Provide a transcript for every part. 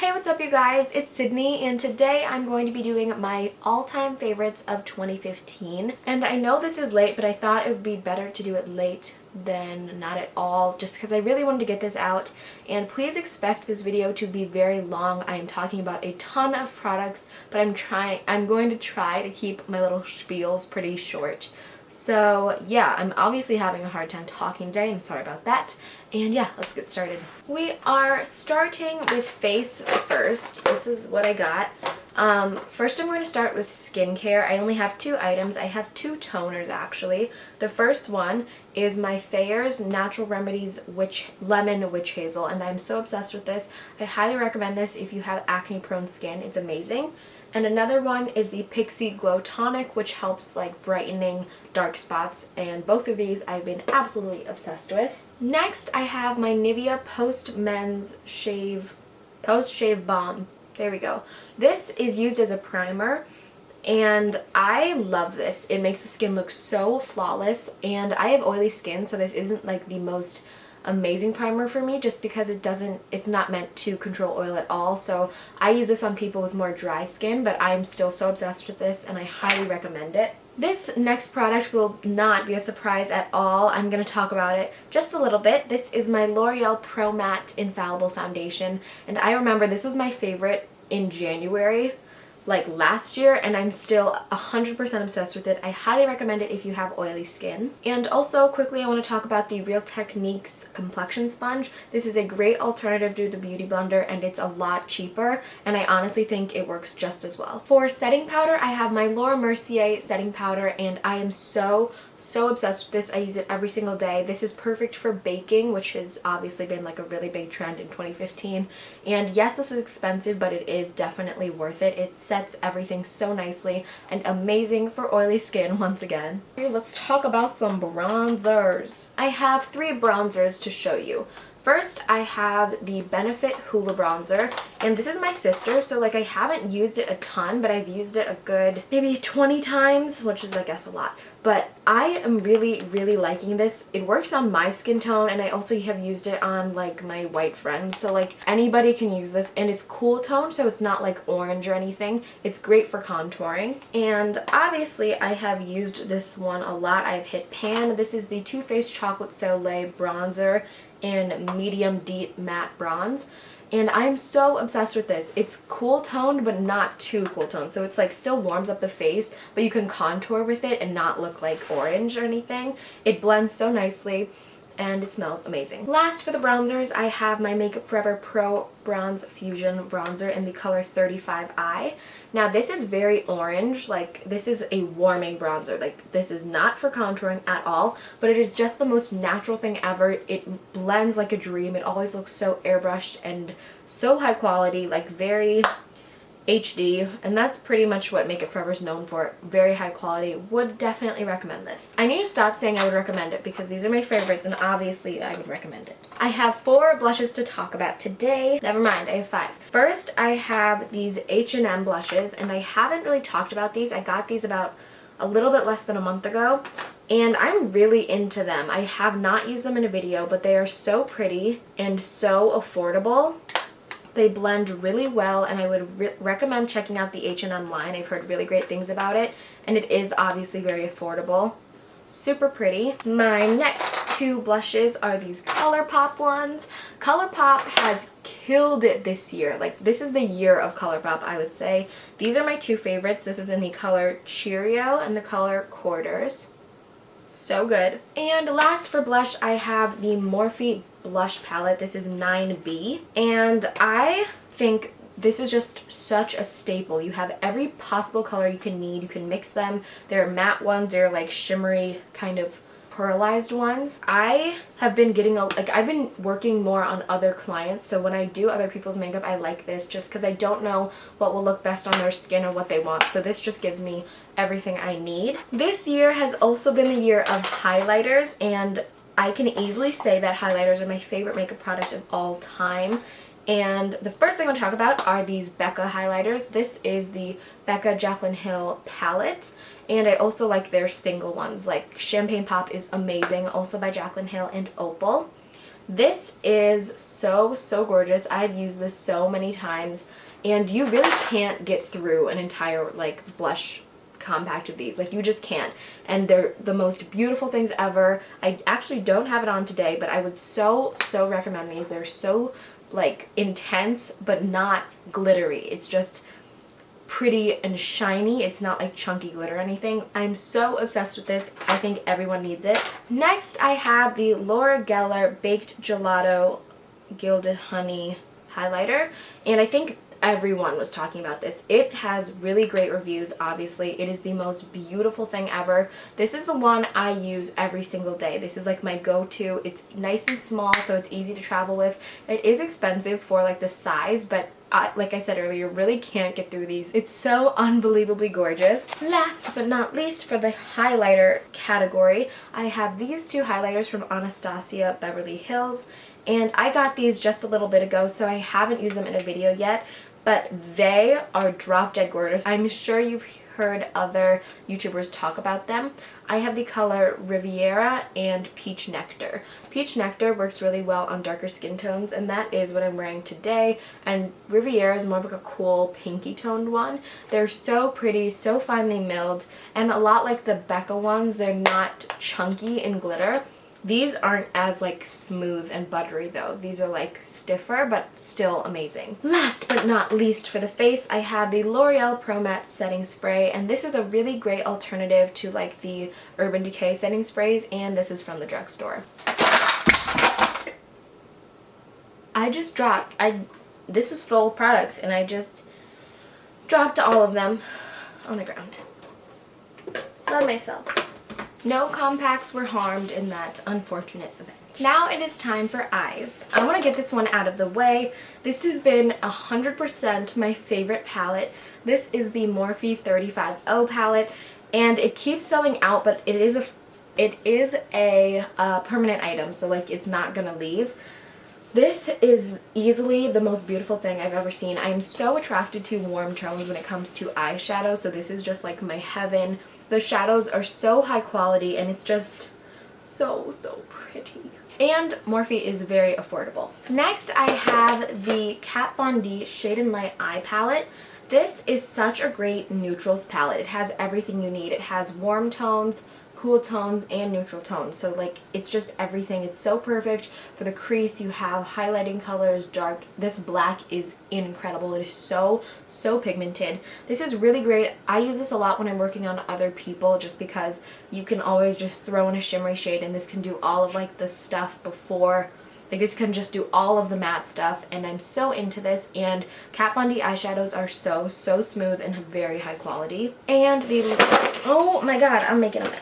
Hey, what's up you guys? It's Sydney and today I'm going to be doing my all-time favorites of 2015. And I know this is late, but I thought it would be better to do it late than not at all, just because I really wanted to get this out. And please expect this video to be very long. I am talking about a ton of products, but I'm going to try to keep my little spiels pretty short. So yeah, I'm obviously having a hard time talking today. I'm sorry about that. And yeah, let's get started. We are starting with face first. This is what I got. First I'm going to start with skincare. I only have two items. I have two toners actually. The first one is my Thayer's Natural Remedies Lemon Witch Hazel, and I'm so obsessed with this. I highly recommend this if you have acne prone skin. It's amazing. And another one is the Pixi Glow Tonic, which helps like brightening dark spots, and both of these I've been absolutely obsessed with. Next I have my Nivea Post Shave Balm. There we go. This is used as a primer and I love this. It makes the skin look so flawless, and I have oily skin, so this isn't like the most amazing primer for me just because it's not meant to control oil at all. So I use this on people with more dry skin, but I'm still so obsessed with this and I highly recommend it. This next product will not be a surprise at all. I'm going to talk about it just a little bit. This is my L'Oreal Pro Matte Infallible Foundation, and I remember this was my favorite in January like last year, and I'm still 100% obsessed with it. I highly recommend it if you have oily skin. And also quickly I want to talk about the Real Techniques Complexion Sponge. This is a great alternative to the Beauty Blender and it's a lot cheaper, and I honestly think it works just as well. For setting powder, I have my Laura Mercier setting powder, and I am so obsessed with this. I use it every single day. This is perfect for baking, which has obviously been like a really big trend in 2015. And yes, this is expensive, but it is definitely worth it. It sets everything so nicely and amazing for oily skin once again. Okay, let's talk about some bronzers. I have three bronzers to show you. First, I have the Benefit Hoola bronzer, and this is my sister, so like I haven't used it a ton, but I've used it a good maybe 20 times, which is I guess a lot. But I am really liking this. It works on my skin tone, and I also have used it on like my white friends, so like anybody can use this, and it's cool tone, so it's not like orange or anything. It's great for contouring. And obviously I have used this one a lot. I've hit pan. This is the Too Faced Chocolate Soleil bronzer in medium deep matte bronze, and I'm so obsessed with this. It's cool toned but not too cool toned, so it's like still warms up the face, but you can contour with it and not look like orange or anything. It blends so nicely and it smells amazing. Last, for the bronzers, I have my Makeup Forever Pro Bronze Fusion bronzer in the color 35i. Now this is very orange, like this is a warming bronzer. Like this is not for contouring at all, but it is just the most natural thing ever. It blends like a dream. It always looks so airbrushed and so high quality, like very HD, and that's pretty much what Makeup Forever is known for. Very high quality. Would definitely recommend this. I need to stop saying I would recommend it because these are my favorites and obviously I would recommend it. I have 4 blushes to talk about today. Never mind, I have 5. First, I have these H&M blushes, and I haven't really talked about these. I got these about a little bit less than a month ago, and I'm really into them. I have not used them in a video, but they are so pretty and so affordable. They blend really well, and I would recommend checking out the H&M line. I've heard really great things about it, and it is obviously very affordable. Super pretty. My next 2 blushes are these ColourPop ones. ColourPop has killed it this year. Like this is the year of ColourPop, I would say. These are my 2 favorites. This is in the color Cheerio and the color Quarters. So good. And last for blush, I have the Morphe blush palette. This is 9B, and I think this is just such a staple. You have every possible color you can need. You can mix them. There are matte ones, there are like shimmery kind of pearlized ones. I have been getting I've been working more on other clients, so when I do other people's makeup I like this just because I don't know what will look best on their skin or what they want, so this just gives me everything I need. This year has also been the year of highlighters, and I can easily say that highlighters are my favorite makeup product of all time. And the first thing I want to talk about are these Becca highlighters. This is the Becca Jaclyn Hill palette, and I also like their single ones. Like Champagne Pop is amazing, also by Jaclyn Hill, and Opal. This is so, so gorgeous. I've used this so many times, and you really can't get through an entire like blush compact of these. Like, you just can't. And they're the most beautiful things ever. I actually don't have it on today, but I would so, so recommend these. They're so like intense but not glittery. It's just pretty and shiny. It's not like chunky glitter or anything. I'm so obsessed with this. I think everyone needs it. Next, I have the Laura Geller Baked Gelato Gilded Honey highlighter, and I think everyone was talking about this. It has really great reviews. Obviously, it is the most beautiful thing ever. This is the one I use every single day. This is like my go-to. It's nice and small, so it's easy to travel with. It is expensive for like the size, but like I said earlier, really can't get through these. It's so unbelievably gorgeous. Last but not least, for the highlighter category, I have these two highlighters from Anastasia Beverly Hills, and I got these just a little bit ago, so I haven't used them in a video yet, but they are drop dead gorgeous. I'm sure you've heard other YouTubers talk about them. I have the color Riviera and Peach Nectar. Peach Nectar works really well on darker skin tones, and that is what I'm wearing today. And Riviera is more of like a cool pinky toned one. They're so pretty, so finely milled, and a lot like the Becca ones, they're not chunky in glitter. These aren't as like smooth and buttery though. These are like stiffer, but still amazing. Last but not least, for the face, I have the L'Oreal Pro Matte Setting Spray, and this is a really great alternative to like the Urban Decay setting sprays, and this is from the drugstore. This was full of products, and I just dropped all of them on the ground. Love myself. No compacts were harmed in that unfortunate event. Now it is time for eyes. I want to get this one out of the way. This has been 100% my favorite palette. This is the Morphe 35O palette, and it keeps selling out, but it is a permanent item, so like it's not gonna leave. This is easily the most beautiful thing I've ever seen. I am so attracted to warm tones when it comes to eyeshadow, so this is just like my heaven. The shadows are so high quality, and it's just so, so pretty. And Morphe is very affordable. Next, I have the Kat Von D Shade and Light Eye Palette. This is such a great neutrals palette. It has everything you need. It has warm tones, cool tones, and neutral tones. So like, it's just everything. It's so perfect for the crease. You have highlighting colors, dark. This black is incredible. It is so, so pigmented. This is really great. I use this a lot when I'm working on other people, just because you can always just throw in a shimmery shade, and this can do all of like the stuff before. Like, this can just do all of the matte stuff, and I'm so into this. And Kat Von D eyeshadows are so, so smooth and very high quality. And oh my god, I'm making a mess.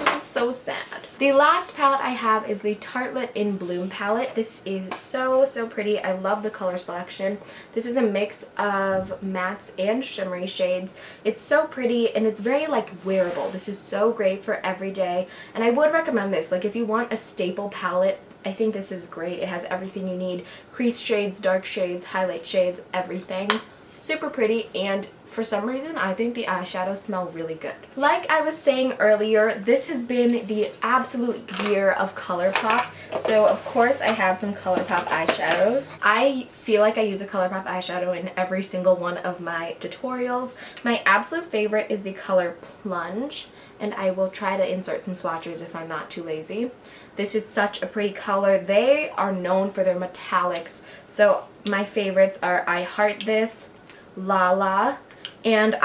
This is so sad. The last palette I have is the Tartelette in Bloom palette. This is so, so pretty. I love the color selection. This is a mix of mattes and shimmery shades. It's so pretty, and it's very like wearable. This is so great for every day, and I would recommend this. Like, if you want a staple palette, I think this is great. It has everything you need. Crease shades, dark shades, highlight shades, everything. Super pretty, and for some reason, I think the eyeshadows smell really good. Like I was saying earlier, this has been the absolute year of ColourPop. So of course I have some ColourPop eyeshadows. I feel like I use a ColourPop eyeshadow in every single one of my tutorials. My absolute favorite is the color Plunge, and I will try to insert some swatches if I'm not too lazy. This is such a pretty color. They are known for their metallics. So my favorites are I Heart This, La La, and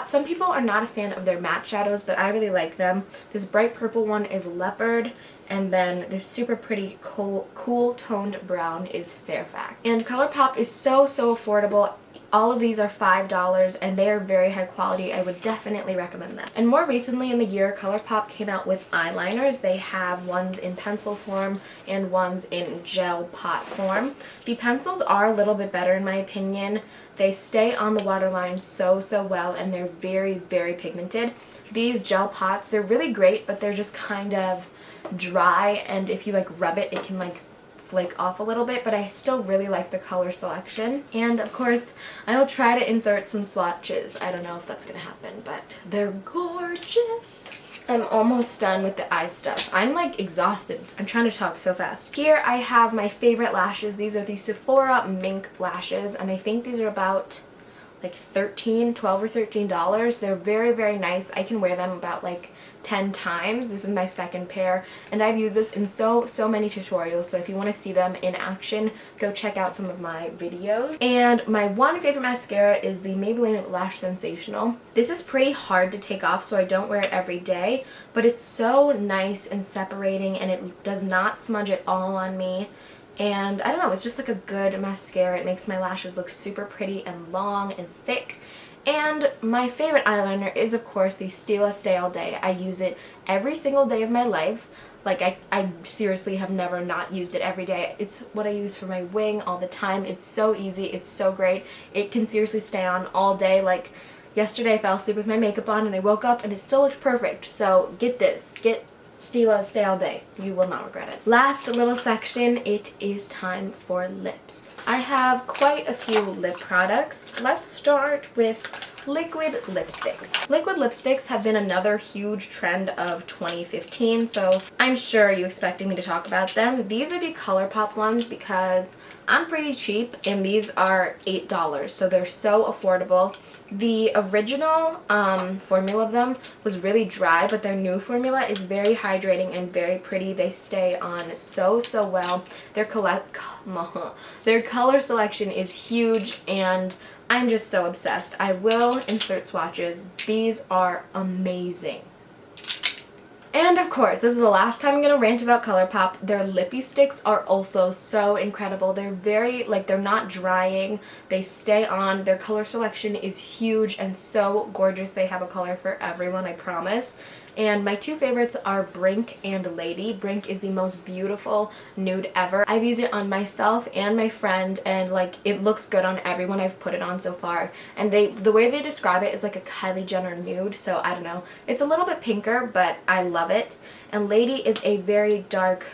some people are not a fan of their matte shadows, but I really like them. This bright purple one is Leopard, and then this super pretty cool toned brown is Fairfax. And ColourPop is so, so affordable. All of these are $5, and they are very high quality. I would definitely recommend them. And more recently in the year, ColourPop came out with eyeliners. They have ones in pencil form and ones in gel pot form. The pencils are a little bit better in my opinion. They stay on the waterline so, so well, and they're very, very pigmented. These gel pots, they're really great, but they're just kind of dry, and if you like rub it, it can like flake off a little bit, but I still really like the color selection. And of course, I will try to insert some swatches. I don't know if that's gonna happen, but they're gorgeous. I'm almost done with the eye stuff. I'm like exhausted. I'm trying to talk so fast. Here I have my favorite lashes. These are the Sephora Mink lashes, and I think these are about like $12 or $13. They're very, very nice. I can wear them about like 10 times. This is my second pair, and I've used this in so many tutorials, so if you want to see them in action, go check out some of my videos. And my one favorite mascara is the Maybelline Lash Sensational. This is pretty hard to take off, so I don't wear it every day, but it's so nice and separating, and it does not smudge at all on me. And I don't know, it's just like a good mascara. It makes my lashes look super pretty and long and thick. And my favorite eyeliner is, of course, the Stila Stay All Day. I use it every single day of my life. Like, I seriously have never not used it every day. It's what I use for my wing all the time. It's so easy. It's so great. It can seriously stay on all day. Like, yesterday I fell asleep with my makeup on and I woke up and it still looked perfect. So get this. Get Stila Stay All Day. You will not regret it. Last little section, it is time for lips. I have quite a few lip products. Let's start with liquid lipsticks. Liquid lipsticks have been another huge trend of 2015, so I'm sure you're expecting me to talk about them. These are the ColourPop ones because I'm pretty cheap, and these are $8, so they're so affordable. The original formula of them was really dry, but their new formula is very hydrating and very pretty. They stay on so well. Their color selection is huge, and I'm just so obsessed. I will insert swatches. These are amazing. And of course, this is the last time I'm going to rant about ColourPop. Their lippy sticks are also so incredible. They're very, like, they're not drying. They stay on. Their color selection is huge and so gorgeous. They have a color for everyone, I promise. And my two favorites are Brink and Lady. Brink is the most beautiful nude ever. I've used it on myself and my friend, and like, it looks good on everyone I've put it on so far. And the way they describe it is like a Kylie Jenner nude, so I don't know. It's a little bit pinker, but I love it. And Lady is a very dark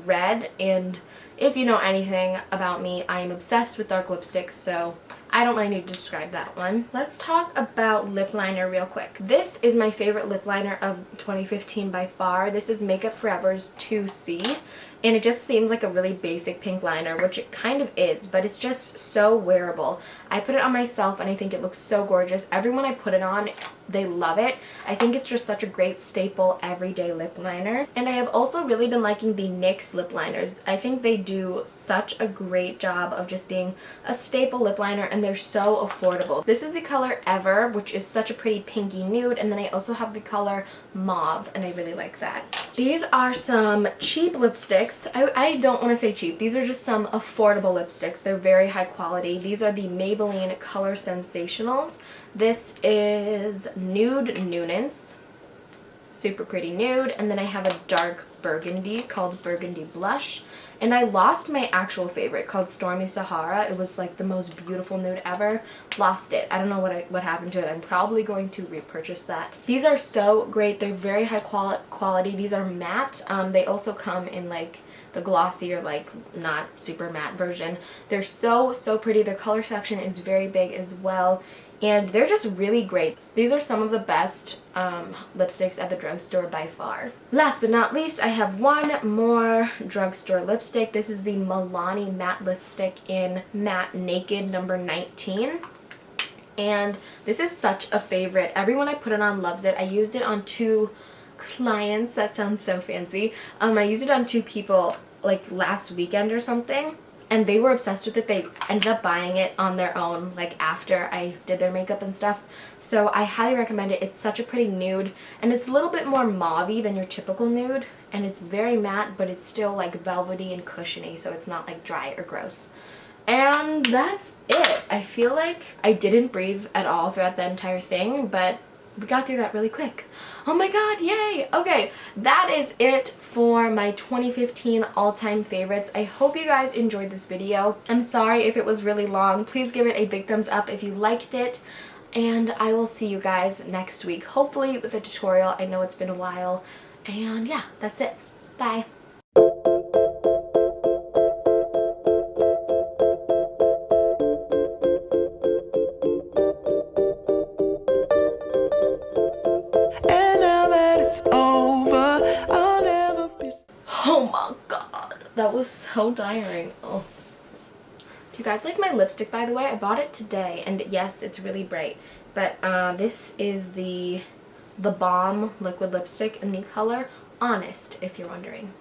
red, and if you know anything about me, I am obsessed with dark lipsticks, so I don't really need to describe that one. Let's talk about lip liner real quick. This is my favorite lip liner of 2015 by far. This is Makeup Forever's 2C, and it just seems like a really basic pink liner, which it kind of is, but it's just so wearable. I put it on myself and I think it looks so gorgeous. Everyone I put it on, they love it. I think it's just such a great staple everyday lip liner. And I have also really been liking the NYX lip liners. I think they do such a great job of just being a staple lip liner, and they're so affordable. This is the color Ever, which is such a pretty pinky nude, and then I also have the color Mauve, and I really like that. These are some cheap lipsticks. I don't want to say cheap. These are just some affordable lipsticks. They're very high quality. These are the Maybelline Color Sensationals. This is Nude Nuance. Super pretty nude. And then I have a dark burgundy called Burgundy Blush. And I lost my actual favorite called Stormy Sahara. It was like the most beautiful nude ever. Lost it. I don't know what happened to it. I'm probably going to repurchase that. These are so great. They're very high quality. These are matte. They also come in like the glossy or like not super matte version. They're so pretty. Their color section is very big as well. And they're just really great. These are some of the best lipsticks at the drugstore by far. Last but not least, I have one more drugstore lipstick. This is the Milani Matte Lipstick in Matte Naked number 19. And this is such a favorite. Everyone I put it on loves it. I used it on 2 clients. That sounds so fancy. I used it on 2 people like last weekend or something. And they were obsessed with it. They ended up buying it on their own, like after I did their makeup and stuff. So I highly recommend it. It's such a pretty nude, and it's a little bit more mauve-y than your typical nude. And it's very matte, but it's still like velvety and cushiony, so it's not like dry or gross. And that's it. I feel like I didn't breathe at all throughout the entire thing, but we got through that really quick. Oh my god, yay! Okay, that is it for my 2015 all-time favorites. I hope you guys enjoyed this video. I'm sorry if it was really long. Please give it a big thumbs up if you liked it. And I will see you guys next week, hopefully with a tutorial. I know it's been a while. And yeah, that's it. Bye. And now that it's over, my god. That was so tiring. Oh. Do you guys like my lipstick, by the way? I bought it today, and yes, it's really bright. But this is the Balm liquid lipstick in the color Honest, if you're wondering.